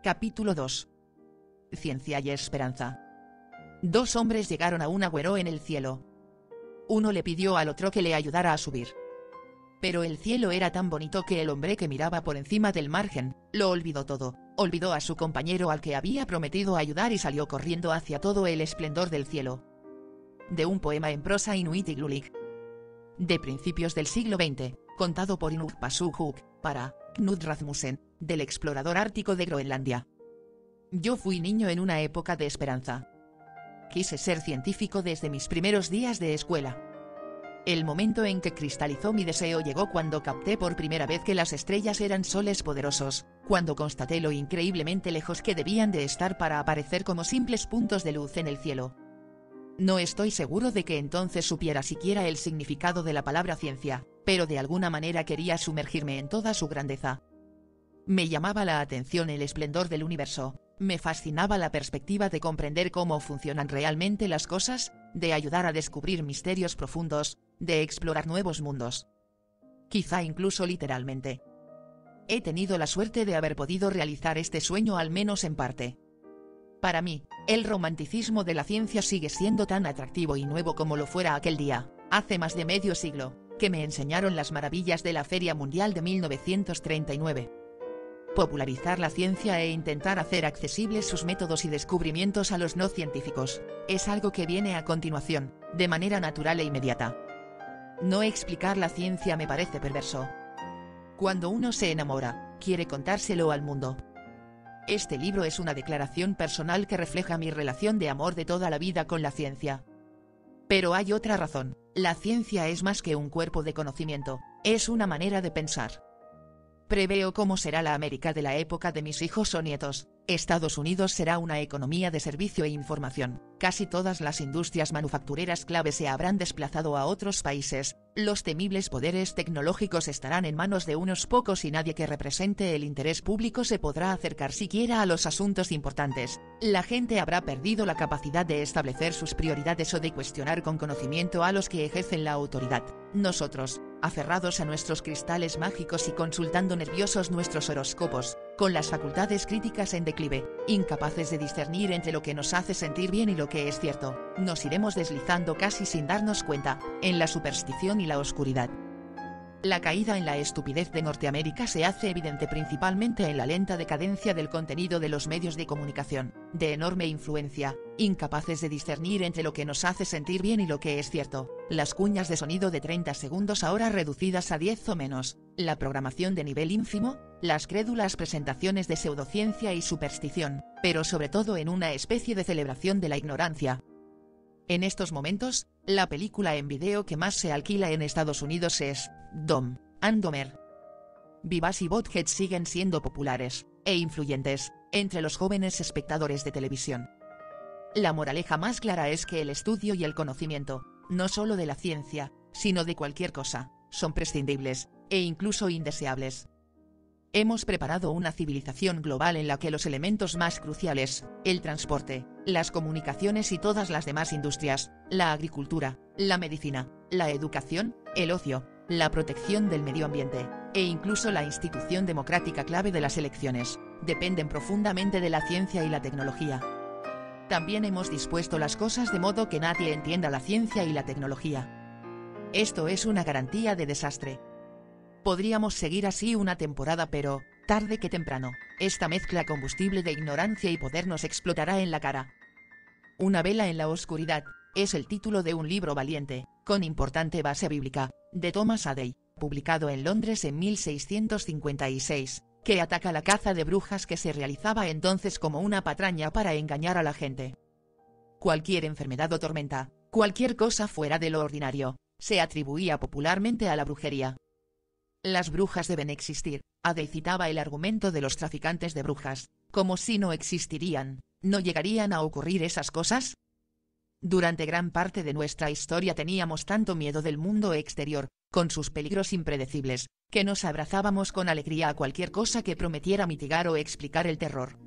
Capítulo 2. Ciencia y esperanza. Dos hombres llegaron a un agüero en el cielo. Uno le pidió al otro que le ayudara a subir. Pero el cielo era tan bonito que el hombre que miraba por encima del margen, lo olvidó todo, olvidó a su compañero al que había prometido ayudar y salió corriendo hacia todo el esplendor del cielo. De un poema en prosa inuit Iglulik. De principios del siglo XX, contado por Inuktitut, para Knut Rasmussen, del explorador ártico de Groenlandia. Yo fui niño en una época de esperanza. Quise ser científico desde mis primeros días de escuela. El momento en que cristalizó mi deseo llegó cuando capté por primera vez que las estrellas eran soles poderosos, cuando constaté lo increíblemente lejos que debían de estar para aparecer como simples puntos de luz en el cielo. No estoy seguro de que entonces supiera siquiera el significado de la palabra ciencia, pero de alguna manera quería sumergirme en toda su grandeza. Me llamaba la atención el esplendor del universo, me fascinaba la perspectiva de comprender cómo funcionan realmente las cosas, de ayudar a descubrir misterios profundos, de explorar nuevos mundos. Quizá incluso literalmente. He tenido la suerte de haber podido realizar este sueño al menos en parte. Para mí, el romanticismo de la ciencia sigue siendo tan atractivo y nuevo como lo fuera aquel día, hace más de medio siglo, que me enseñaron las maravillas de la Feria Mundial de 1939. Popularizar la ciencia e intentar hacer accesibles sus métodos y descubrimientos a los no científicos, es algo que viene a continuación, de manera natural e inmediata. No explicar la ciencia me parece perverso. Cuando uno se enamora, quiere contárselo al mundo. Este libro es una declaración personal que refleja mi relación de amor de toda la vida con la ciencia. Pero hay otra razón, la ciencia es más que un cuerpo de conocimiento, es una manera de pensar. Preveo cómo será la América de la época de mis hijos o nietos. Estados Unidos será una economía de servicio e información. Casi todas las industrias manufactureras clave se habrán desplazado a otros países. Los temibles poderes tecnológicos estarán en manos de unos pocos y nadie que represente el interés público se podrá acercar siquiera a los asuntos importantes. La gente habrá perdido la capacidad de establecer sus prioridades o de cuestionar con conocimiento a los que ejercen la autoridad. Nosotros, aferrados a nuestros cristales mágicos y consultando nerviosos nuestros horóscopos, con las facultades críticas en declive, incapaces de discernir entre lo que nos hace sentir bien y lo que es cierto, nos iremos deslizando casi sin darnos cuenta, en la superstición y la oscuridad. La caída en la estupidez de Norteamérica se hace evidente principalmente en la lenta decadencia del contenido de los medios de comunicación, de enorme influencia, incapaces de discernir entre lo que nos hace sentir bien y lo que es cierto, las cuñas de sonido de 30 segundos ahora reducidas a 10 o menos, la programación de nivel ínfimo, las crédulas presentaciones de pseudociencia y superstición, pero sobre todo en una especie de celebración de la ignorancia. En estos momentos, la película en video que más se alquila en Estados Unidos es Dumb and Dumber. Vivas y Butthead siguen siendo populares e influyentes entre los jóvenes espectadores de televisión. La moraleja más clara es que el estudio y el conocimiento, no solo de la ciencia, sino de cualquier cosa, son prescindibles e incluso indeseables. Hemos preparado una civilización global en la que los elementos más cruciales, el transporte, las comunicaciones y todas las demás industrias, la agricultura, la medicina, la educación, el ocio, la protección del medio ambiente, e incluso la institución democrática clave de las elecciones, dependen profundamente de la ciencia y la tecnología. También hemos dispuesto las cosas de modo que nadie entienda la ciencia y la tecnología. Esto es una garantía de desastre. Podríamos seguir así una temporada pero, tarde que temprano, esta mezcla combustible de ignorancia y poder nos explotará en la cara. Una vela en la oscuridad, es el título de un libro valiente, con importante base bíblica, de Thomas Adey, publicado en Londres en 1656, que ataca la caza de brujas que se realizaba entonces como una patraña para engañar a la gente. Cualquier enfermedad o tormenta, cualquier cosa fuera de lo ordinario, se atribuía popularmente a la brujería. Las brujas deben existir, Adey citaba el argumento de los traficantes de brujas, como si no existirían, ¿no llegarían a ocurrir esas cosas? Durante gran parte de nuestra historia teníamos tanto miedo del mundo exterior, con sus peligros impredecibles, que nos abrazábamos con alegría a cualquier cosa que prometiera mitigar o explicar el terror.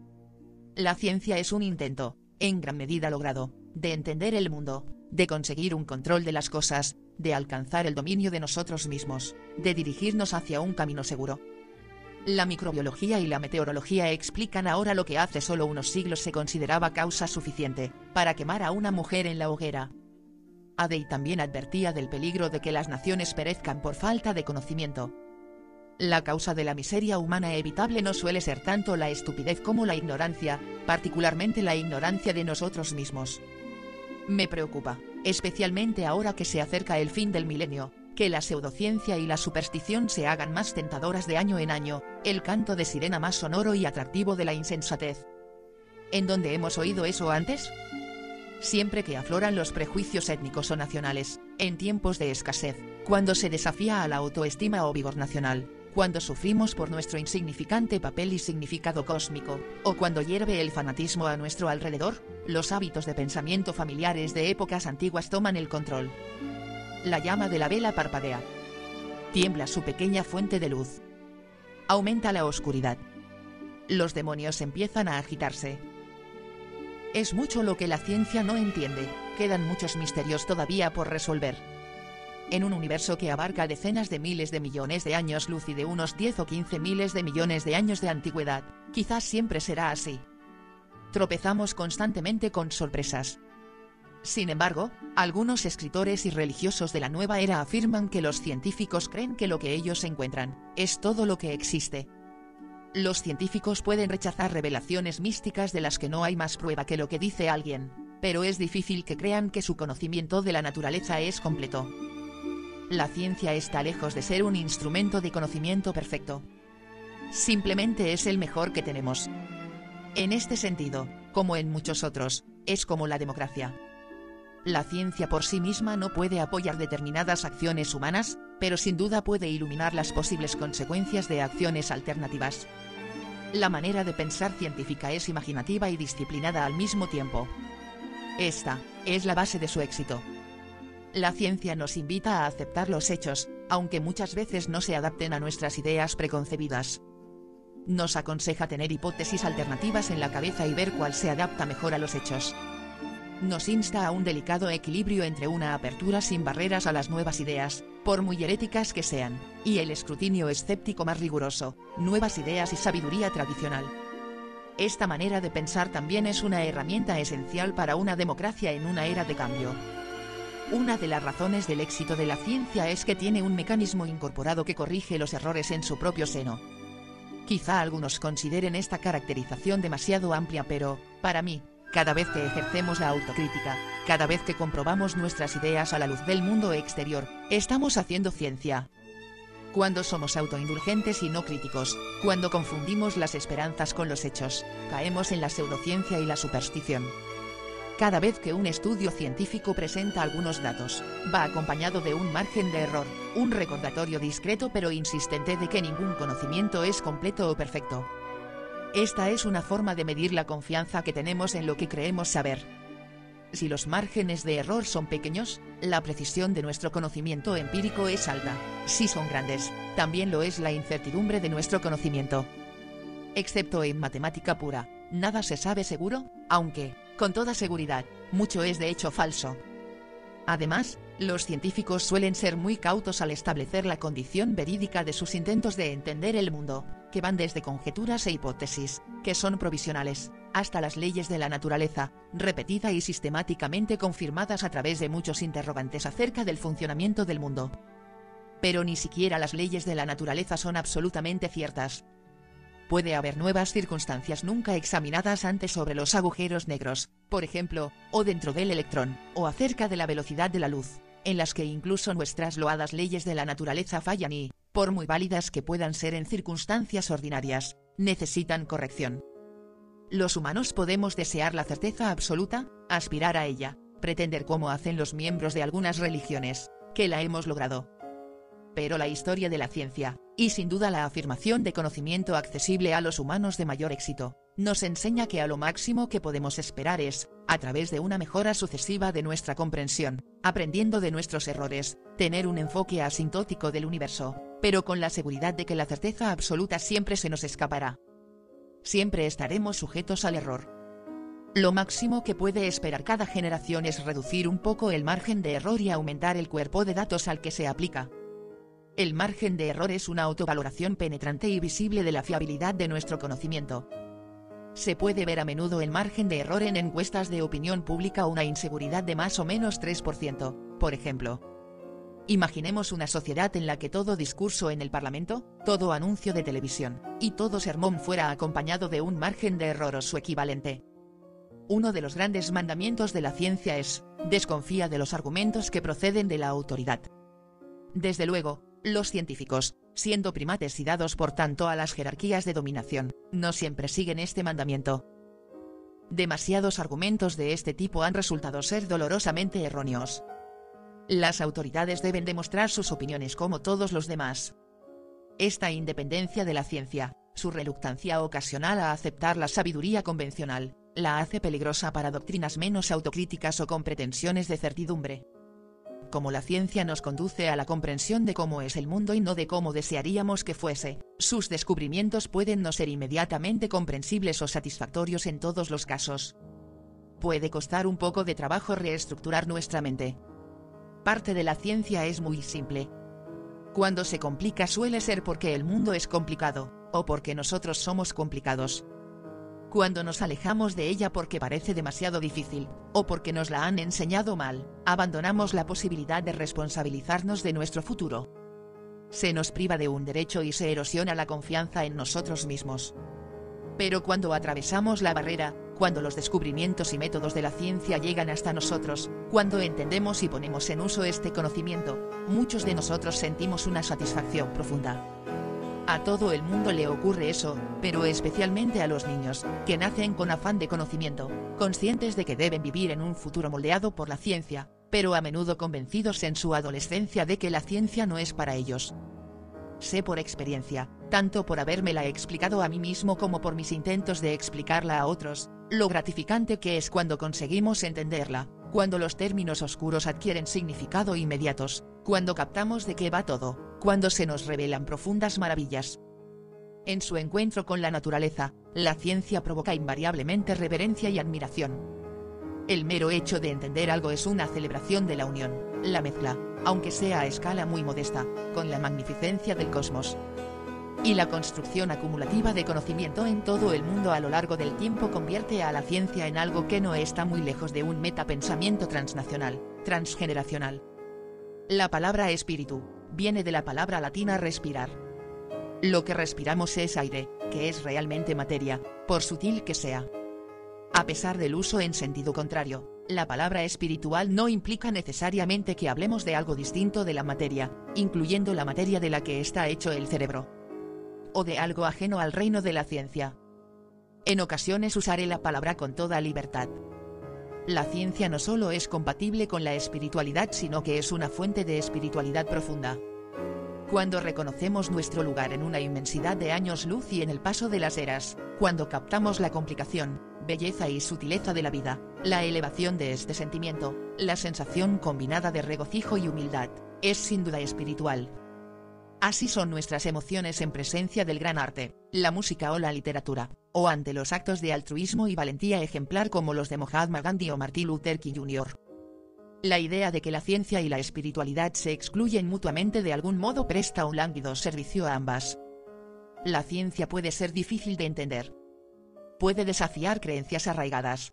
La ciencia es un intento, en gran medida logrado, de entender el mundo, de conseguir un control de las cosas, de alcanzar el dominio de nosotros mismos, de dirigirnos hacia un camino seguro. La microbiología y la meteorología explican ahora lo que hace solo unos siglos se consideraba causa suficiente para quemar a una mujer en la hoguera. Adey también advertía del peligro de que las naciones perezcan por falta de conocimiento. La causa de la miseria humana evitable no suele ser tanto la estupidez como la ignorancia, particularmente la ignorancia de nosotros mismos. Me preocupa, especialmente ahora que se acerca el fin del milenio, que la pseudociencia y la superstición se hagan más tentadoras de año en año, el canto de sirena más sonoro y atractivo de la insensatez. ¿En dónde hemos oído eso antes? Siempre que afloran los prejuicios étnicos o nacionales, en tiempos de escasez, cuando se desafía a la autoestima o vigor nacional, cuando sufrimos por nuestro insignificante papel y significado cósmico, o cuando hierve el fanatismo a nuestro alrededor, los hábitos de pensamiento familiares de épocas antiguas toman el control. La llama de la vela parpadea. Tiembla su pequeña fuente de luz. Aumenta la oscuridad. Los demonios empiezan a agitarse. Es mucho lo que la ciencia no entiende, quedan muchos misterios todavía por resolver. En un universo que abarca decenas de miles de millones de años luz y de unos 10 o 15 miles de millones de años de antigüedad, quizás siempre será así. Tropezamos constantemente con sorpresas. Sin embargo, algunos escritores y religiosos de la nueva era afirman que los científicos creen que lo que ellos encuentran es todo lo que existe. Los científicos pueden rechazar revelaciones místicas de las que no hay más prueba que lo que dice alguien, pero es difícil que crean que su conocimiento de la naturaleza es completo. La ciencia está lejos de ser un instrumento de conocimiento perfecto. Simplemente es el mejor que tenemos. En este sentido, como en muchos otros, es como la democracia. La ciencia por sí misma no puede apoyar determinadas acciones humanas, pero sin duda puede iluminar las posibles consecuencias de acciones alternativas. La manera de pensar científica es imaginativa y disciplinada al mismo tiempo. Esta es la base de su éxito. La ciencia nos invita a aceptar los hechos, aunque muchas veces no se adapten a nuestras ideas preconcebidas. Nos aconseja tener hipótesis alternativas en la cabeza y ver cuál se adapta mejor a los hechos. Nos insta a un delicado equilibrio entre una apertura sin barreras a las nuevas ideas, por muy heréticas que sean, y el escrutinio escéptico más riguroso, nuevas ideas y sabiduría tradicional. Esta manera de pensar también es una herramienta esencial para una democracia en una era de cambio. Una de las razones del éxito de la ciencia es que tiene un mecanismo incorporado que corrige los errores en su propio seno. Quizá algunos consideren esta caracterización demasiado amplia, pero, para mí, cada vez que ejercemos la autocrítica, cada vez que comprobamos nuestras ideas a la luz del mundo exterior, estamos haciendo ciencia. Cuando somos autoindulgentes y no críticos, cuando confundimos las esperanzas con los hechos, caemos en la pseudociencia y la superstición. Cada vez que un estudio científico presenta algunos datos, va acompañado de un margen de error, un recordatorio discreto pero insistente de que ningún conocimiento es completo o perfecto. Esta es una forma de medir la confianza que tenemos en lo que creemos saber. Si los márgenes de error son pequeños, la precisión de nuestro conocimiento empírico es alta. Si son grandes, también lo es la incertidumbre de nuestro conocimiento. Excepto en matemática pura, nada se sabe seguro, aunque, con toda seguridad, mucho es de hecho falso. Además, los científicos suelen ser muy cautos al establecer la condición verídica de sus intentos de entender el mundo, que van desde conjeturas e hipótesis, que son provisionales, hasta las leyes de la naturaleza, repetida y sistemáticamente confirmadas a través de muchos interrogantes acerca del funcionamiento del mundo. Pero ni siquiera las leyes de la naturaleza son absolutamente ciertas. Puede haber nuevas circunstancias nunca examinadas antes sobre los agujeros negros, por ejemplo, o dentro del electrón, o acerca de la velocidad de la luz, en las que incluso nuestras loadas leyes de la naturaleza fallan y, por muy válidas que puedan ser en circunstancias ordinarias, necesitan corrección. Los humanos podemos desear la certeza absoluta, aspirar a ella, pretender como hacen los miembros de algunas religiones, que la hemos logrado. Pero la historia de la ciencia, y sin duda la afirmación de conocimiento accesible a los humanos de mayor éxito, nos enseña que a lo máximo que podemos esperar es, a través de una mejora sucesiva de nuestra comprensión, aprendiendo de nuestros errores, tener un enfoque asintótico del universo, pero con la seguridad de que la certeza absoluta siempre se nos escapará. Siempre estaremos sujetos al error. Lo máximo que puede esperar cada generación es reducir un poco el margen de error y aumentar el cuerpo de datos al que se aplica. El margen de error es una autovaloración penetrante y visible de la fiabilidad de nuestro conocimiento. Se puede ver a menudo el margen de error en encuestas de opinión pública, una inseguridad de más o menos 3%, por ejemplo. Imaginemos una sociedad en la que todo discurso en el Parlamento, todo anuncio de televisión, y todo sermón fuera acompañado de un margen de error o su equivalente. Uno de los grandes mandamientos de la ciencia es: desconfía de los argumentos que proceden de la autoridad. Desde luego, los científicos, siendo primates y dados por tanto a las jerarquías de dominación, no siempre siguen este mandamiento. Demasiados argumentos de este tipo han resultado ser dolorosamente erróneos. Las autoridades deben demostrar sus opiniones como todos los demás. Esta independencia de la ciencia, su reluctancia ocasional a aceptar la sabiduría convencional, la hace peligrosa para doctrinas menos autocríticas o con pretensiones de certidumbre. Como la ciencia nos conduce a la comprensión de cómo es el mundo y no de cómo desearíamos que fuese, sus descubrimientos pueden no ser inmediatamente comprensibles o satisfactorios en todos los casos. Puede costar un poco de trabajo reestructurar nuestra mente. Parte de la ciencia es muy simple. Cuando se complica suele ser porque el mundo es complicado, o porque nosotros somos complicados. Cuando nos alejamos de ella porque parece demasiado difícil, o porque nos la han enseñado mal, abandonamos la posibilidad de responsabilizarnos de nuestro futuro. Se nos priva de un derecho y se erosiona la confianza en nosotros mismos. Pero cuando atravesamos la barrera, cuando los descubrimientos y métodos de la ciencia llegan hasta nosotros, cuando entendemos y ponemos en uso este conocimiento, muchos de nosotros sentimos una satisfacción profunda. A todo el mundo le ocurre eso, pero especialmente a los niños, que nacen con afán de conocimiento, conscientes de que deben vivir en un futuro moldeado por la ciencia, pero a menudo convencidos en su adolescencia de que la ciencia no es para ellos. Sé por experiencia, tanto por habérmela explicado a mí mismo como por mis intentos de explicarla a otros, lo gratificante que es cuando conseguimos entenderla, cuando los términos oscuros adquieren significado inmediatos, cuando captamos de qué va todo, cuando se nos revelan profundas maravillas. En su encuentro con la naturaleza, la ciencia provoca invariablemente reverencia y admiración. El mero hecho de entender algo es una celebración de la unión, la mezcla, aunque sea a escala muy modesta, con la magnificencia del cosmos. Y la construcción acumulativa de conocimiento en todo el mundo a lo largo del tiempo convierte a la ciencia en algo que no está muy lejos de un metapensamiento transnacional, transgeneracional. La palabra espíritu viene de la palabra latina respirar. Lo que respiramos es aire, que es realmente materia, por sutil que sea. A pesar del uso en sentido contrario, la palabra espiritual no implica necesariamente que hablemos de algo distinto de la materia, incluyendo la materia de la que está hecho el cerebro. O de algo ajeno al reino de la ciencia. En ocasiones usaré la palabra con toda libertad. La ciencia no solo es compatible con la espiritualidad, sino que es una fuente de espiritualidad profunda. Cuando reconocemos nuestro lugar en una inmensidad de años luz y en el paso de las eras, cuando captamos la complicación, belleza y sutileza de la vida, la elevación de este sentimiento, la sensación combinada de regocijo y humildad, es sin duda espiritual. Así son nuestras emociones en presencia del gran arte, la música o la literatura, o ante los actos de altruismo y valentía ejemplar como los de Mahatma Gandhi o Martin Luther King Jr. La idea de que la ciencia y la espiritualidad se excluyen mutuamente de algún modo presta un lánguido servicio a ambas. La ciencia puede ser difícil de entender. Puede desafiar creencias arraigadas.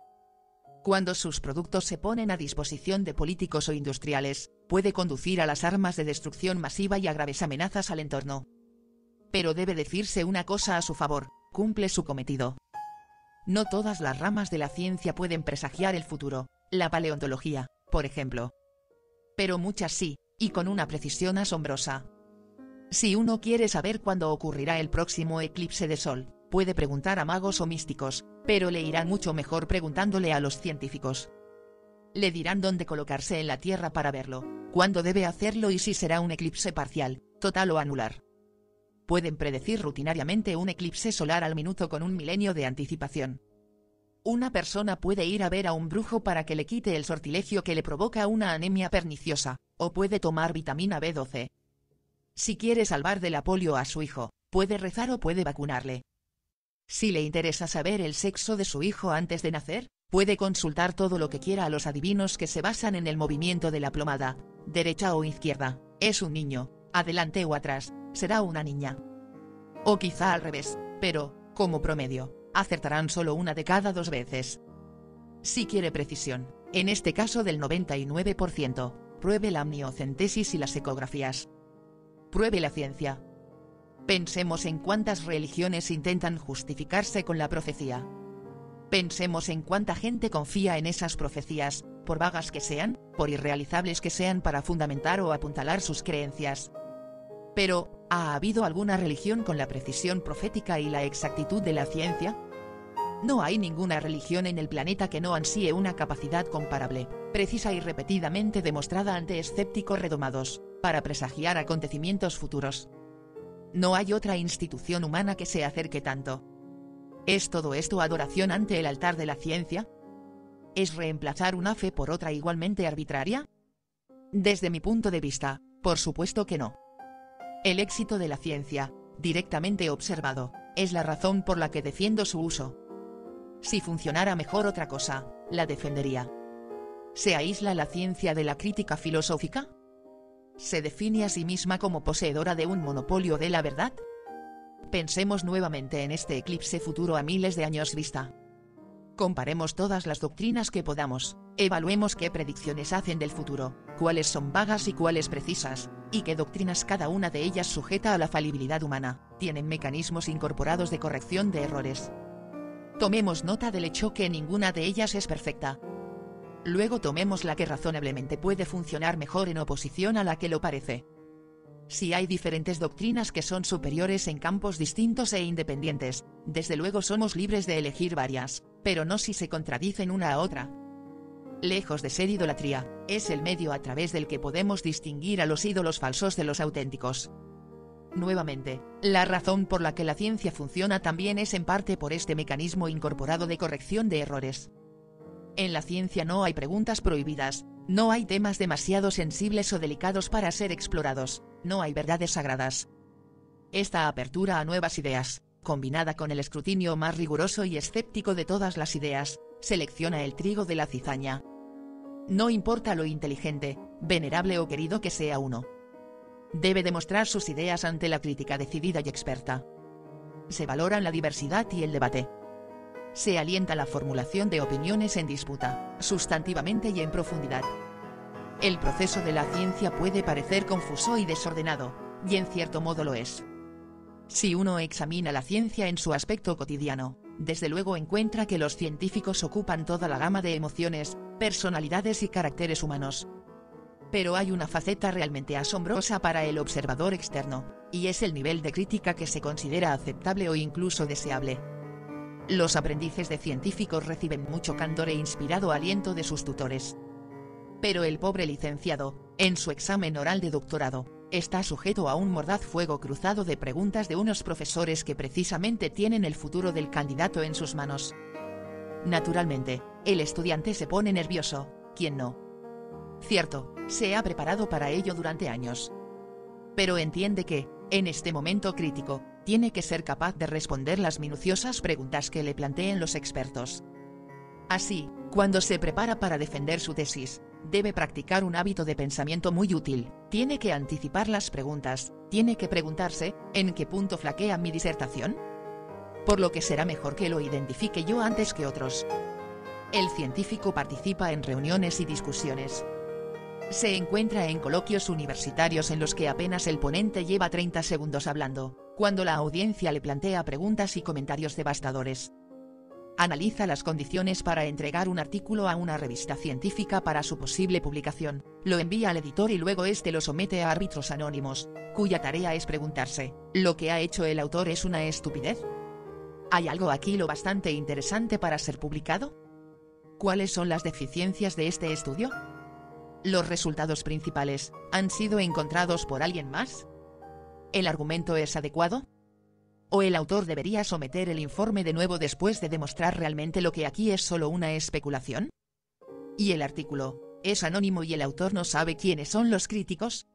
Cuando sus productos se ponen a disposición de políticos o industriales, puede conducir a las armas de destrucción masiva y a graves amenazas al entorno. Pero debe decirse una cosa a su favor: cumple su cometido. No todas las ramas de la ciencia pueden presagiar el futuro, la paleontología, por ejemplo. Pero muchas sí, y con una precisión asombrosa. Si uno quiere saber cuándo ocurrirá el próximo eclipse de sol, puede preguntar a magos o místicos, pero le irá mucho mejor preguntándole a los científicos. Le dirán dónde colocarse en la Tierra para verlo, cuándo debe hacerlo y si será un eclipse parcial, total o anular. Pueden predecir rutinariamente un eclipse solar al minuto con un milenio de anticipación. Una persona puede ir a ver a un brujo para que le quite el sortilegio que le provoca una anemia perniciosa, o puede tomar vitamina B12. Si quiere salvar de la polio a su hijo, puede rezar o puede vacunarle. Si le interesa saber el sexo de su hijo antes de nacer, puede consultar todo lo que quiera a los adivinos que se basan en el movimiento de la plomada, derecha o izquierda. Es un niño, adelante o atrás, será una niña. O quizá al revés, pero, como promedio, acertarán solo una de cada 2 veces. Si quiere precisión, en este caso del 99%, pruebe la amniocentesis y las ecografías. Pruebe la ciencia. Pensemos en cuántas religiones intentan justificarse con la profecía. Pensemos en cuánta gente confía en esas profecías, por vagas que sean, por irrealizables que sean para fundamentar o apuntalar sus creencias. Pero, ¿ha habido alguna religión con la precisión profética y la exactitud de la ciencia? No hay ninguna religión en el planeta que no ansíe una capacidad comparable, precisa y repetidamente demostrada ante escépticos redomados, para presagiar acontecimientos futuros. No hay otra institución humana que se acerque tanto. ¿Es todo esto adoración ante el altar de la ciencia? ¿Es reemplazar una fe por otra igualmente arbitraria? Desde mi punto de vista, por supuesto que no. El éxito de la ciencia, directamente observado, es la razón por la que defiendo su uso. Si funcionara mejor otra cosa, la defendería. ¿Se aísla la ciencia de la crítica filosófica? ¿Se define a sí misma como poseedora de un monopolio de la verdad? Pensemos nuevamente en este eclipse futuro a miles de años vista. Comparemos todas las doctrinas que podamos, evaluemos qué predicciones hacen del futuro, cuáles son vagas y cuáles precisas, y qué doctrinas cada una de ellas sujeta a la falibilidad humana, tienen mecanismos incorporados de corrección de errores. Tomemos nota del hecho que ninguna de ellas es perfecta. Luego tomemos la que razonablemente puede funcionar mejor en oposición a la que lo parece. Si hay diferentes doctrinas que son superiores en campos distintos e independientes, desde luego somos libres de elegir varias, pero no si se contradicen una a otra. Lejos de ser idolatría, es el medio a través del que podemos distinguir a los ídolos falsos de los auténticos. Nuevamente, la razón por la que la ciencia funciona también es en parte por este mecanismo incorporado de corrección de errores. En la ciencia no hay preguntas prohibidas, no hay temas demasiado sensibles o delicados para ser explorados, no hay verdades sagradas. Esta apertura a nuevas ideas, combinada con el escrutinio más riguroso y escéptico de todas las ideas, selecciona el trigo de la cizaña. No importa lo inteligente, venerable o querido que sea uno. Debe demostrar sus ideas ante la crítica decidida y experta. Se valoran la diversidad y el debate. Se alienta la formulación de opiniones en disputa, sustantivamente y en profundidad. El proceso de la ciencia puede parecer confuso y desordenado, y en cierto modo lo es. Si uno examina la ciencia en su aspecto cotidiano, desde luego encuentra que los científicos ocupan toda la gama de emociones, personalidades y caracteres humanos. Pero hay una faceta realmente asombrosa para el observador externo, y es el nivel de crítica que se considera aceptable o incluso deseable. Los aprendices de científicos reciben mucho candor e inspirado aliento de sus tutores. Pero el pobre licenciado, en su examen oral de doctorado, está sujeto a un mordaz fuego cruzado de preguntas de unos profesores que precisamente tienen el futuro del candidato en sus manos. Naturalmente, el estudiante se pone nervioso, ¿quién no? Cierto, se ha preparado para ello durante años. Pero entiende que, en este momento crítico, tiene que ser capaz de responder las minuciosas preguntas que le planteen los expertos. Así, cuando se prepara para defender su tesis, debe practicar un hábito de pensamiento muy útil, tiene que anticipar las preguntas, tiene que preguntarse, ¿en qué punto flaquea mi disertación? Por lo que será mejor que lo identifique yo antes que otros. El científico participa en reuniones y discusiones. Se encuentra en coloquios universitarios en los que apenas el ponente lleva 30 segundos hablando, cuando la audiencia le plantea preguntas y comentarios devastadores. Analiza las condiciones para entregar un artículo a una revista científica para su posible publicación, lo envía al editor y luego este lo somete a árbitros anónimos, cuya tarea es preguntarse, ¿lo que ha hecho el autor es una estupidez? ¿Hay algo aquí lo bastante interesante para ser publicado? ¿Cuáles son las deficiencias de este estudio? ¿Los resultados principales han sido encontrados por alguien más? ¿El argumento es adecuado? ¿O el autor debería someter el informe de nuevo después de demostrar realmente lo que aquí es solo una especulación? ¿Y el artículo es anónimo y el autor no sabe quiénes son los críticos?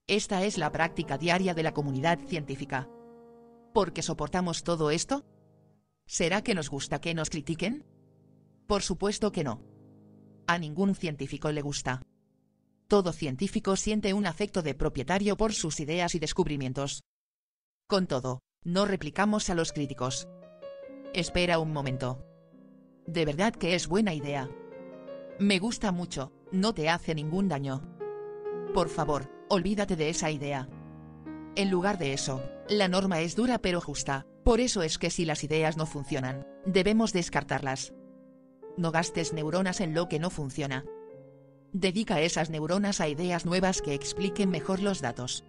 Esta es la práctica diaria de la comunidad científica. ¿Por qué soportamos todo esto? ¿Será que nos gusta que nos critiquen? Por supuesto que no. A ningún científico le gusta. todo científico siente un afecto de propietario por sus ideas y descubrimientos. Con todo, no replicamos a los críticos. Espera un momento. De verdad que es buena idea. Me gusta mucho, no te hace ningún daño. Por favor, olvídate de esa idea. En lugar de eso, la norma es dura pero justa, por eso es que si las ideas no funcionan, debemos descartarlas. No gastes neuronas en lo que no funciona. Dedica esas neuronas a ideas nuevas que expliquen mejor los datos.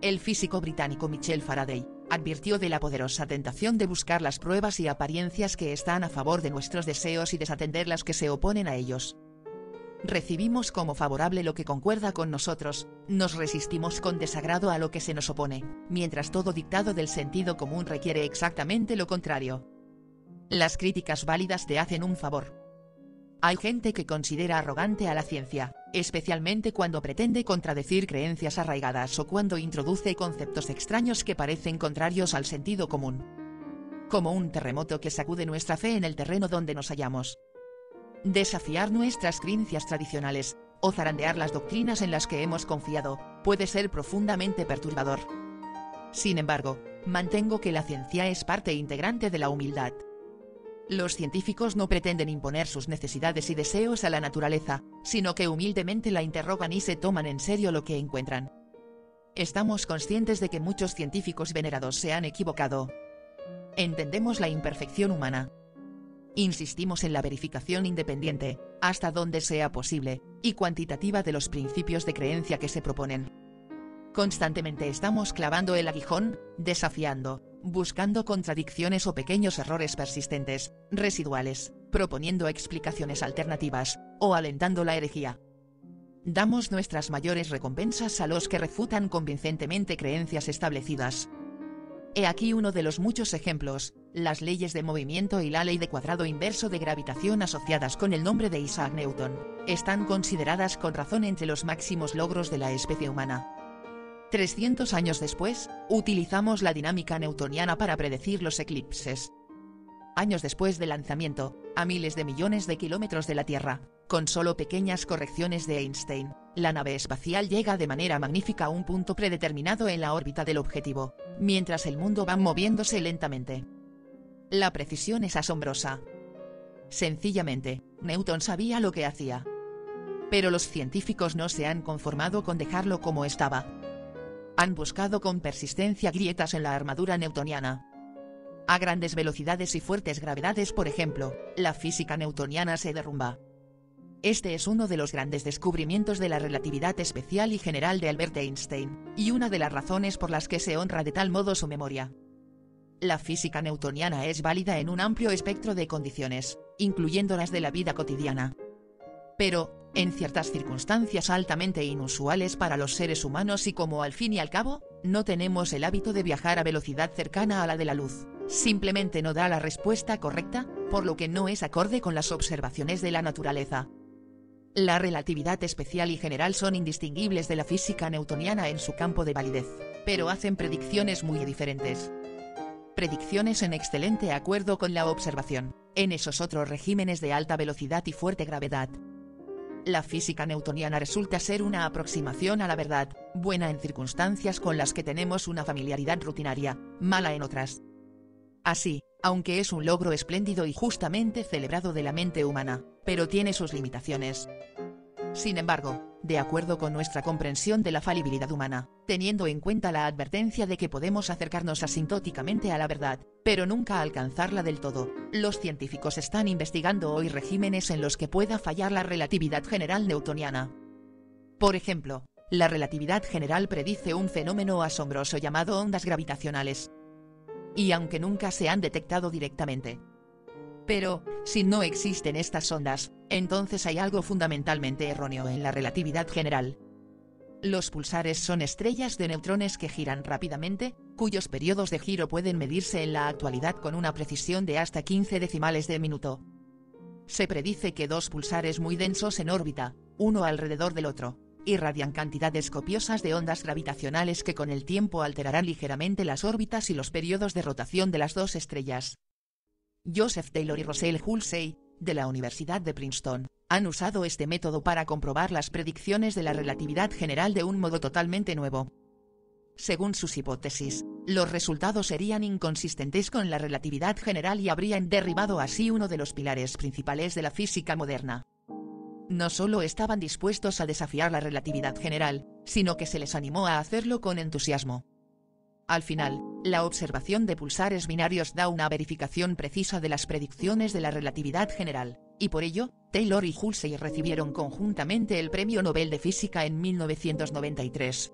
El físico británico Michael Faraday advirtió de la poderosa tentación de buscar las pruebas y apariencias que están a favor de nuestros deseos y desatender las que se oponen a ellos. Recibimos como favorable lo que concuerda con nosotros, nos resistimos con desagrado a lo que se nos opone, mientras todo dictado del sentido común requiere exactamente lo contrario. Las críticas válidas te hacen un favor. Hay gente que considera arrogante a la ciencia, especialmente cuando pretende contradecir creencias arraigadas o cuando introduce conceptos extraños que parecen contrarios al sentido común. Como un terremoto que sacude nuestra fe en el terreno donde nos hallamos. Desafiar nuestras creencias tradicionales, o zarandear las doctrinas en las que hemos confiado, puede ser profundamente perturbador. Sin embargo, mantengo que la ciencia es parte integrante de la humildad. Los científicos no pretenden imponer sus necesidades y deseos a la naturaleza, sino que humildemente la interrogan y se toman en serio lo que encuentran. Estamos conscientes de que muchos científicos venerados se han equivocado. Entendemos la imperfección humana. Insistimos en la verificación independiente, hasta donde sea posible, y cuantitativa de los principios de creencia que se proponen. Constantemente estamos clavando el aguijón, desafiando, buscando contradicciones o pequeños errores persistentes, residuales, proponiendo explicaciones alternativas, o alentando la herejía. Damos nuestras mayores recompensas a los que refutan convincentemente creencias establecidas. He aquí uno de los muchos ejemplos: las leyes de movimiento y la ley de cuadrado inverso de gravitación asociadas con el nombre de Isaac Newton, están consideradas con razón entre los máximos logros de la especie humana. 300 años después, utilizamos la dinámica newtoniana para predecir los eclipses. Años después del lanzamiento, a miles de millones de kilómetros de la Tierra, con solo pequeñas correcciones de Einstein, la nave espacial llega de manera magnífica a un punto predeterminado en la órbita del objetivo, mientras el mundo va moviéndose lentamente. La precisión es asombrosa. Sencillamente, Newton sabía lo que hacía. Pero los científicos no se han conformado con dejarlo como estaba. Han buscado con persistencia grietas en la armadura newtoniana. A grandes velocidades y fuertes gravedades, por ejemplo, la física newtoniana se derrumba. Este es uno de los grandes descubrimientos de la relatividad especial y general de Albert Einstein, y una de las razones por las que se honra de tal modo su memoria. La física newtoniana es válida en un amplio espectro de condiciones, incluyendo las de la vida cotidiana. Pero, en ciertas circunstancias altamente inusuales para los seres humanos y como al fin y al cabo, no tenemos el hábito de viajar a velocidad cercana a la de la luz, simplemente no da la respuesta correcta, por lo que no es acorde con las observaciones de la naturaleza. La relatividad especial y general son indistinguibles de la física newtoniana en su campo de validez, pero hacen predicciones muy diferentes. Predicciones en excelente acuerdo con la observación, en esos otros regímenes de alta velocidad y fuerte gravedad. La física newtoniana resulta ser una aproximación a la verdad, buena en circunstancias con las que tenemos una familiaridad rutinaria, mala en otras. Así, aunque es un logro espléndido y justamente celebrado de la mente humana, pero tiene sus limitaciones. Sin embargo, de acuerdo con nuestra comprensión de la falibilidad humana, teniendo en cuenta la advertencia de que podemos acercarnos asintóticamente a la verdad, pero nunca alcanzarla del todo, los científicos están investigando hoy regímenes en los que pueda fallar la relatividad general newtoniana. Por ejemplo, la relatividad general predice un fenómeno asombroso llamado ondas gravitacionales. Y aunque nunca se han detectado directamente. Pero, si no existen estas ondas, entonces hay algo fundamentalmente erróneo en la relatividad general. Los pulsares son estrellas de neutrones que giran rápidamente, cuyos periodos de giro pueden medirse en la actualidad con una precisión de hasta 15 decimales de minuto. Se predice que dos pulsares muy densos en órbita, uno alrededor del otro, irradian cantidades copiosas de ondas gravitacionales que con el tiempo alterarán ligeramente las órbitas y los periodos de rotación de las dos estrellas. Joseph Taylor y Russell Hulsey, de la Universidad de Princeton, han usado este método para comprobar las predicciones de la relatividad general de un modo totalmente nuevo. Según sus hipótesis, los resultados serían inconsistentes con la relatividad general y habrían derribado así uno de los pilares principales de la física moderna. No solo estaban dispuestos a desafiar la relatividad general, sino que se les animó a hacerlo con entusiasmo. Al final, la observación de pulsares binarios da una verificación precisa de las predicciones de la relatividad general, y por ello, Taylor y Hulsey recibieron conjuntamente el Premio Nobel de Física en 1993.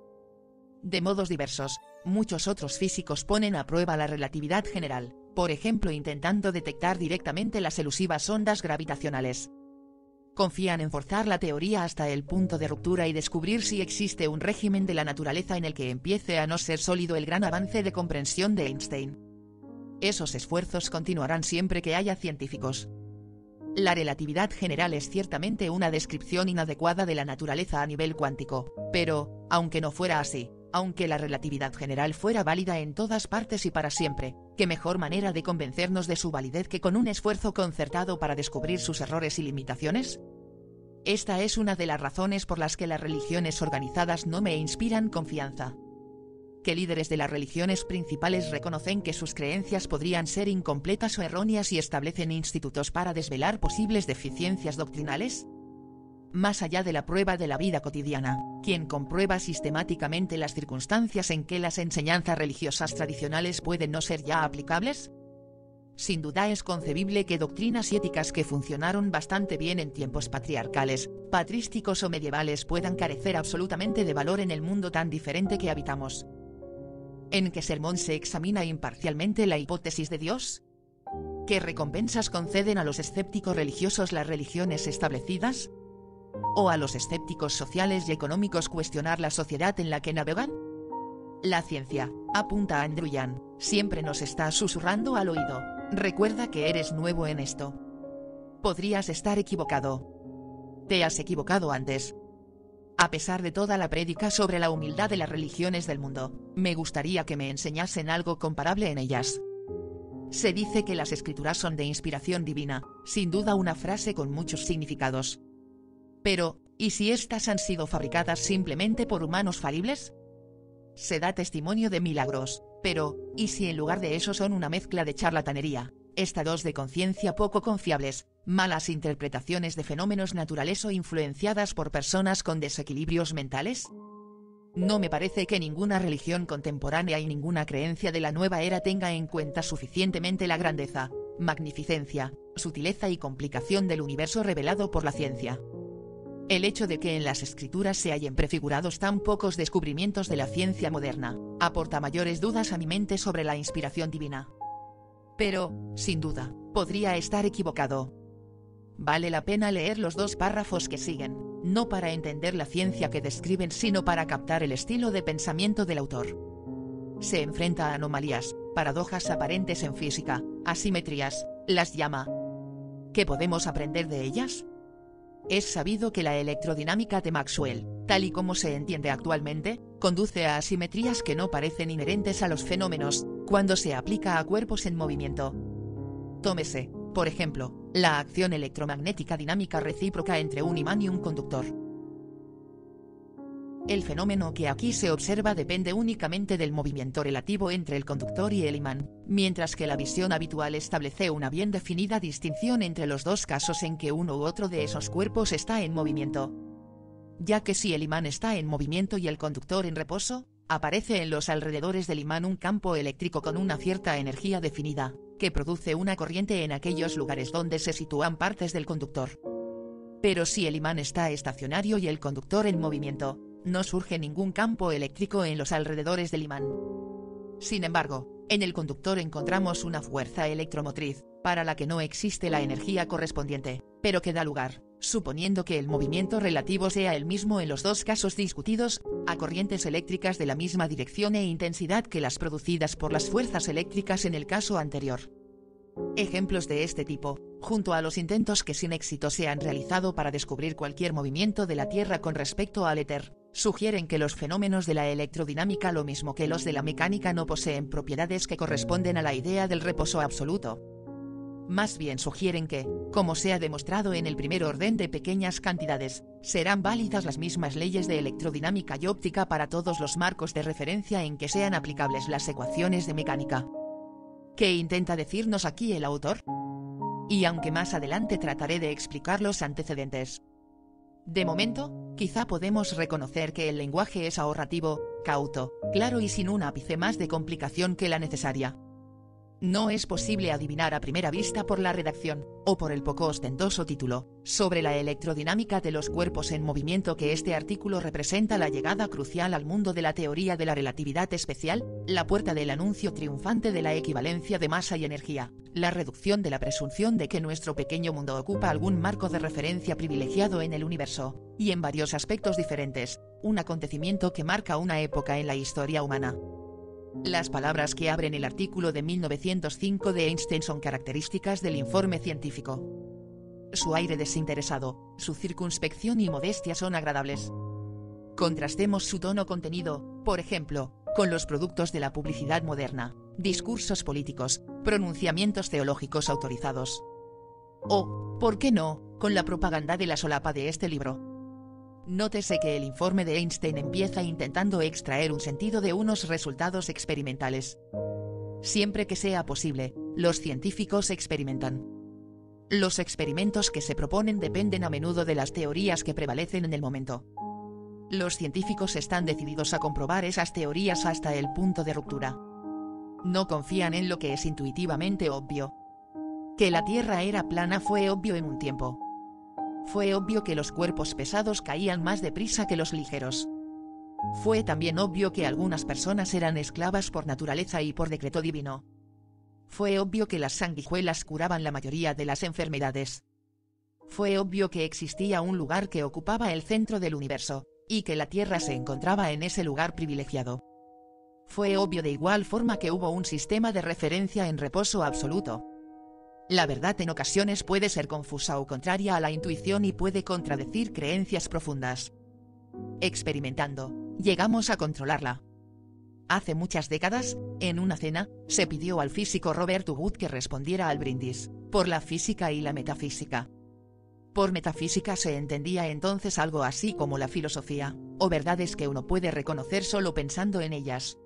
De modos diversos, muchos otros físicos ponen a prueba la relatividad general, por ejemplo intentando detectar directamente las elusivas ondas gravitacionales. Confían en forzar la teoría hasta el punto de ruptura y descubrir si existe un régimen de la naturaleza en el que empiece a no ser sólido el gran avance de comprensión de Einstein. Esos esfuerzos continuarán siempre que haya científicos. La relatividad general es ciertamente una descripción inadecuada de la naturaleza a nivel cuántico, pero, aunque no fuera así, aunque la relatividad general fuera válida en todas partes y para siempre, ¿qué mejor manera de convencernos de su validez que con un esfuerzo concertado para descubrir sus errores y limitaciones? Esta es una de las razones por las que las religiones organizadas no me inspiran confianza. Que líderes de las religiones principales reconocen que sus creencias podrían ser incompletas o erróneas y establecen institutos para desvelar posibles deficiencias doctrinales. Más allá de la prueba de la vida cotidiana, ¿quién comprueba sistemáticamente las circunstancias en que las enseñanzas religiosas tradicionales pueden no ser ya aplicables? Sin duda es concebible que doctrinas y éticas que funcionaron bastante bien en tiempos patriarcales, patrísticos o medievales puedan carecer absolutamente de valor en el mundo tan diferente que habitamos. ¿En qué sermón se examina imparcialmente la hipótesis de Dios? ¿Qué recompensas conceden a los escépticos religiosos las religiones establecidas? ¿O a los escépticos sociales y económicos cuestionar la sociedad en la que navegan? La ciencia, apunta Andrew Yang, siempre nos está susurrando al oído: recuerda que eres nuevo en esto. Podrías estar equivocado. Te has equivocado antes. A pesar de toda la prédica sobre la humildad de las religiones del mundo, me gustaría que me enseñasen algo comparable en ellas. Se dice que las escrituras son de inspiración divina, sin duda una frase con muchos significados. Pero, ¿y si éstas han sido fabricadas simplemente por humanos falibles? Se da testimonio de milagros, pero, ¿y si en lugar de eso son una mezcla de charlatanería, estados de conciencia poco confiables, malas interpretaciones de fenómenos naturales o influenciadas por personas con desequilibrios mentales? No me parece que ninguna religión contemporánea y ninguna creencia de la nueva era tenga en cuenta suficientemente la grandeza, magnificencia, sutileza y complicación del universo revelado por la ciencia. El hecho de que en las escrituras se hallen prefigurados tan pocos descubrimientos de la ciencia moderna, aporta mayores dudas a mi mente sobre la inspiración divina. Pero, sin duda, podría estar equivocado. Vale la pena leer los 2 párrafos que siguen, no para entender la ciencia que describen sino para captar el estilo de pensamiento del autor. Se enfrenta a anomalías, paradojas aparentes en física, asimetrías, las llama. ¿Qué podemos aprender de ellas? Es sabido que la electrodinámica de Maxwell, tal y como se entiende actualmente, conduce a asimetrías que no parecen inherentes a los fenómenos, cuando se aplica a cuerpos en movimiento. Tómese, por ejemplo, la acción electromagnética dinámica recíproca entre un imán y un conductor. El fenómeno que aquí se observa depende únicamente del movimiento relativo entre el conductor y el imán, mientras que la visión habitual establece una bien definida distinción entre los 2 casos en que uno u otro de esos cuerpos está en movimiento. Ya que si el imán está en movimiento y el conductor en reposo, aparece en los alrededores del imán un campo eléctrico con una cierta energía definida, que produce una corriente en aquellos lugares donde se sitúan partes del conductor. Pero si el imán está estacionario y el conductor en movimiento, no surge ningún campo eléctrico en los alrededores del imán. Sin embargo, en el conductor encontramos una fuerza electromotriz, para la que no existe la energía correspondiente, pero que da lugar, suponiendo que el movimiento relativo sea el mismo en los 2 casos discutidos, a corrientes eléctricas de la misma dirección e intensidad que las producidas por las fuerzas eléctricas en el caso anterior. Ejemplos de este tipo, junto a los intentos que sin éxito se han realizado para descubrir cualquier movimiento de la Tierra con respecto al éter, sugieren que los fenómenos de la electrodinámica, lo mismo que los de la mecánica, no poseen propiedades que corresponden a la idea del reposo absoluto. más bien sugieren que, como se ha demostrado en el primer orden de pequeñas cantidades, serán válidas las mismas leyes de electrodinámica y óptica para todos los marcos de referencia en que sean aplicables las ecuaciones de mecánica. ¿Qué intenta decirnos aquí el autor? Y aunque más adelante trataré de explicar los antecedentes. De momento, quizá podemos reconocer que el lenguaje es ahorrativo, cauto, claro y sin un ápice más de complicación que la necesaria. No es posible adivinar a primera vista por la redacción, o por el poco ostentoso título, sobre la electrodinámica de los cuerpos en movimiento que este artículo representa la llegada crucial al mundo de la teoría de la relatividad especial, la puerta del anuncio triunfante de la equivalencia de masa y energía, la reducción de la presunción de que nuestro pequeño mundo ocupa algún marco de referencia privilegiado en el universo, y en varios aspectos diferentes, un acontecimiento que marca una época en la historia humana. Las palabras que abren el artículo de 1905 de Einstein son características del informe científico. Su aire desinteresado, su circunspección y modestia son agradables. Contrastemos su tono contenido, por ejemplo, con los productos de la publicidad moderna, discursos políticos, pronunciamientos teológicos autorizados. O, ¿por qué no?, con la propaganda de la solapa de este libro. Nótese que el informe de Einstein empieza intentando extraer un sentido de unos resultados experimentales. Siempre que sea posible, los científicos experimentan. Los experimentos que se proponen dependen a menudo de las teorías que prevalecen en el momento. Los científicos están decididos a comprobar esas teorías hasta el punto de ruptura. No confían en lo que es intuitivamente obvio. Que la Tierra era plana fue obvio en un tiempo. Fue obvio que los cuerpos pesados caían más deprisa que los ligeros. Fue también obvio que algunas personas eran esclavas por naturaleza y por decreto divino. Fue obvio que las sanguijuelas curaban la mayoría de las enfermedades. Fue obvio que existía un lugar que ocupaba el centro del universo, y que la Tierra se encontraba en ese lugar privilegiado. Fue obvio de igual forma que hubo un sistema de referencia en reposo absoluto. La verdad en ocasiones puede ser confusa o contraria a la intuición y puede contradecir creencias profundas. Experimentando, llegamos a controlarla. Hace muchas décadas, en una cena, se pidió al físico Robert Wood que respondiera al brindis, por la física y la metafísica. Por metafísica se entendía entonces algo así como la filosofía, o verdades que uno puede reconocer solo pensando en ellas.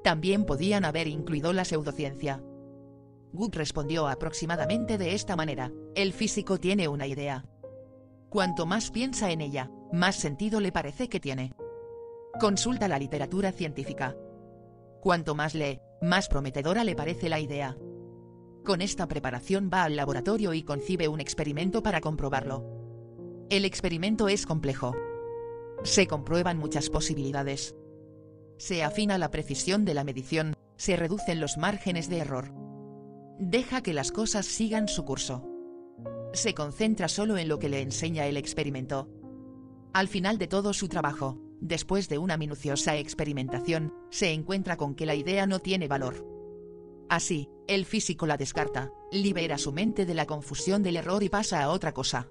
También podían haber incluido la pseudociencia. Wood respondió aproximadamente de esta manera: el físico tiene una idea. Cuanto más piensa en ella, más sentido le parece que tiene. Consulta la literatura científica. Cuanto más lee, más prometedora le parece la idea. Con esta preparación va al laboratorio y concibe un experimento para comprobarlo. El experimento es complejo. Se comprueban muchas posibilidades. Se afina la precisión de la medición, se reducen los márgenes de error. Deja que las cosas sigan su curso. Se concentra solo en lo que le enseña el experimento. Al final de todo su trabajo, después de una minuciosa experimentación, se encuentra con que la idea no tiene valor. Así, el físico la descarta, libera su mente de la confusión del error y pasa a otra cosa.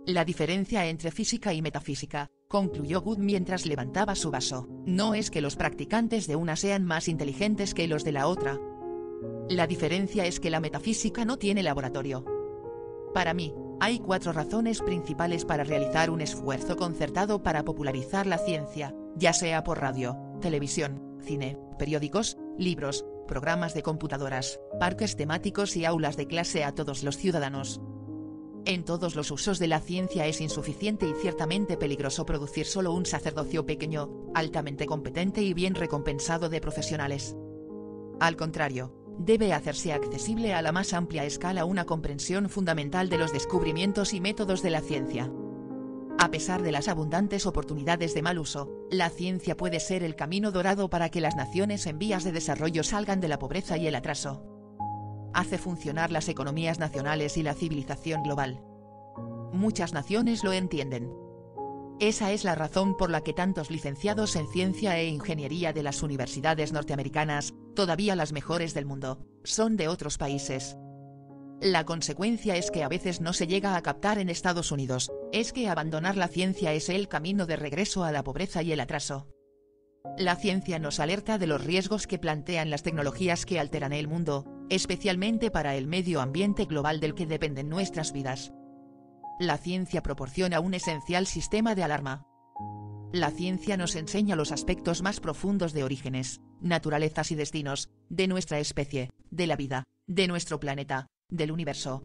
La diferencia entre física y metafísica, concluyó Wood mientras levantaba su vaso, no es que los practicantes de una sean más inteligentes que los de la otra. La diferencia es que la metafísica no tiene laboratorio. Para mí, hay 4 razones principales para realizar un esfuerzo concertado para popularizar la ciencia, ya sea por radio, televisión, cine, periódicos, libros, programas de computadoras, parques temáticos y aulas de clase a todos los ciudadanos. En todos los usos de la ciencia es insuficiente y ciertamente peligroso producir solo un sacerdocio pequeño, altamente competente y bien recompensado de profesionales. Al contrario, debe hacerse accesible a la más amplia escala una comprensión fundamental de los descubrimientos y métodos de la ciencia. A pesar de las abundantes oportunidades de mal uso, la ciencia puede ser el camino dorado para que las naciones en vías de desarrollo salgan de la pobreza y el atraso. Hace funcionar las economías nacionales y la civilización global. Muchas naciones lo entienden. Esa es la razón por la que tantos licenciados en ciencia e ingeniería de las universidades norteamericanas, todavía las mejores del mundo, son de otros países. La consecuencia es que a veces no se llega a captar en Estados Unidos, es que abandonar la ciencia es el camino de regreso a la pobreza y el atraso. La ciencia nos alerta de los riesgos que plantean las tecnologías que alteran el mundo, especialmente para el medio ambiente global del que dependen nuestras vidas. La ciencia proporciona un esencial sistema de alarma. La ciencia nos enseña los aspectos más profundos de orígenes, naturalezas y destinos, de nuestra especie, de la vida, de nuestro planeta, del universo.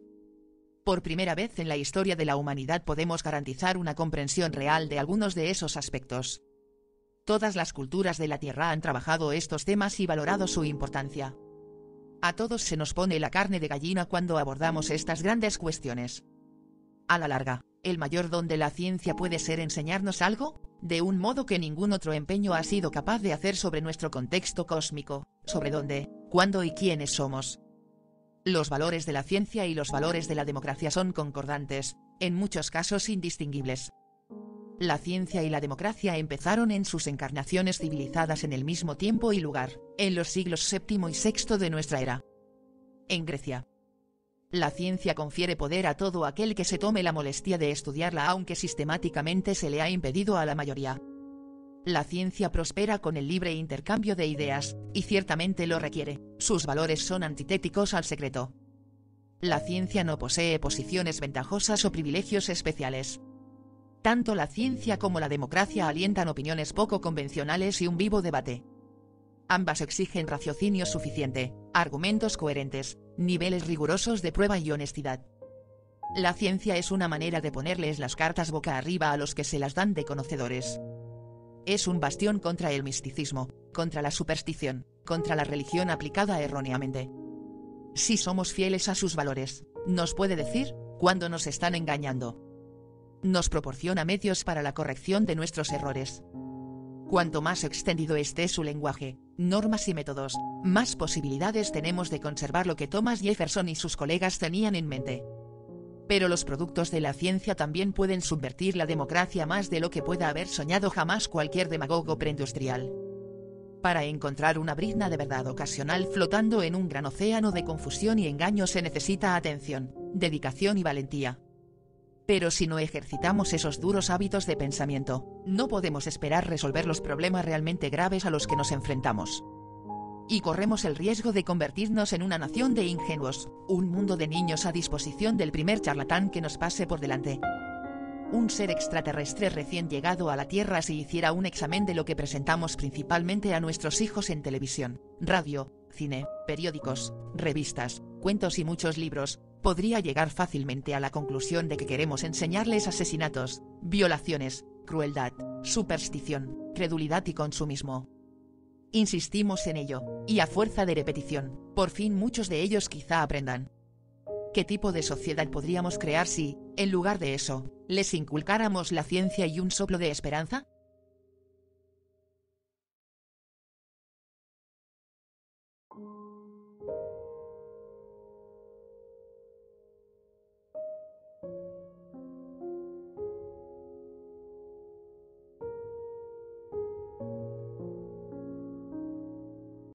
Por primera vez en la historia de la humanidad podemos garantizar una comprensión real de algunos de esos aspectos. Todas las culturas de la Tierra han trabajado estos temas y valorado su importancia. A todos se nos pone la carne de gallina cuando abordamos estas grandes cuestiones. A la larga, el mayor don de la ciencia puede ser enseñarnos algo, de un modo que ningún otro empeño ha sido capaz de hacer sobre nuestro contexto cósmico, sobre dónde, cuándo y quiénes somos. Los valores de la ciencia y los valores de la democracia son concordantes, en muchos casos indistinguibles. La ciencia y la democracia empezaron en sus encarnaciones civilizadas en el mismo tiempo y lugar, en los siglos VII y VI de nuestra era. En Grecia. La ciencia confiere poder a todo aquel que se tome la molestia de estudiarla, aunque sistemáticamente se le ha impedido a la mayoría. La ciencia prospera con el libre intercambio de ideas, y ciertamente lo requiere. Sus valores son antitéticos al secreto. La ciencia no posee posiciones ventajosas o privilegios especiales. Tanto la ciencia como la democracia alientan opiniones poco convencionales y un vivo debate. Ambas exigen raciocinio suficiente, argumentos coherentes, niveles rigurosos de prueba y honestidad. La ciencia es una manera de ponerles las cartas boca arriba a los que se las dan de conocedores. Es un bastión contra el misticismo, contra la superstición, contra la religión aplicada erróneamente. Si somos fieles a sus valores, nos puede decir cuándo nos están engañando. Nos proporciona medios para la corrección de nuestros errores. Cuanto más extendido esté su lenguaje, normas y métodos, más posibilidades tenemos de conservar lo que Thomas Jefferson y sus colegas tenían en mente. Pero los productos de la ciencia también pueden subvertir la democracia más de lo que pueda haber soñado jamás cualquier demagogo preindustrial. Para encontrar una brizna de verdad ocasional flotando en un gran océano de confusión y engaño se necesita atención, dedicación y valentía. Pero si no ejercitamos esos duros hábitos de pensamiento, no podemos esperar resolver los problemas realmente graves a los que nos enfrentamos. Y corremos el riesgo de convertirnos en una nación de ingenuos, un mundo de niños a disposición del primer charlatán que nos pase por delante. Un ser extraterrestre recién llegado a la Tierra si hiciera un examen de lo que presentamos principalmente a nuestros hijos en televisión, radio, cine, periódicos, revistas, cuentos y muchos libros, podría llegar fácilmente a la conclusión de que queremos enseñarles asesinatos, violaciones, crueldad, superstición, credulidad y consumismo. Insistimos en ello, y a fuerza de repetición, por fin muchos de ellos quizá aprendan. ¿Qué tipo de sociedad podríamos crear si, en lugar de eso, les inculcáramos la ciencia y un soplo de esperanza?